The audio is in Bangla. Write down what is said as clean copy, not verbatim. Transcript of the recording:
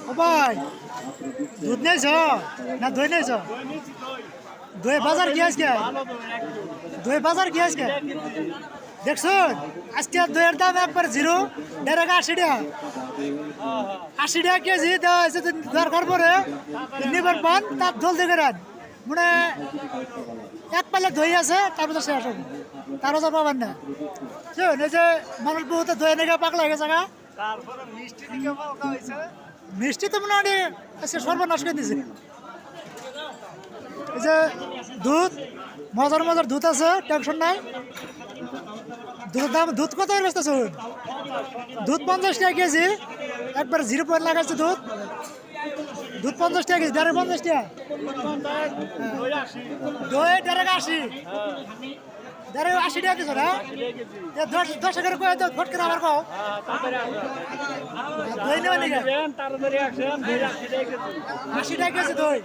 ও ভাই দুধ নিয়েছ না দই নিয়েছ? দই বাজার কি আজকে? দই বাজার কি আজকে দেখছুন? আজকে দইয়ের দাম একবার জিরো, ডাইরেক্ট 80 টাকা। 80 টাকা কেজি দেওয়া হয়েছে। দরকার পরে নিবার পান তার দল থেকে রান মানে এক পালে দই আছে, তারপর তো শেষ হবে, তারও তো পাবেন না। শুন এই যে মানুষ বহুত দই নেগে পাকলা হয়ে গেছে। মিষ্টি তো মোটামুটি আজকে সর্বনাশ করে দিয়েছে। এই যে দুধ, মজার মজার দুধ আছে, টেনশন নাই। দুধের দাম, দুধ কত ব্যস্ত শুন? দুধ 50 টাকা কেজি, একবার 0 পয়েন্ট লাগাচ্ছে দুধ। দুধ 50 টাকা কেজি, 50 টাকা। দই 80, 80 টাকা দিছো না? 10 টাকার কয়ে দাও, ফট করে আবার কও। দই নেওয়া নাকি 80 টাকা কেজি দই।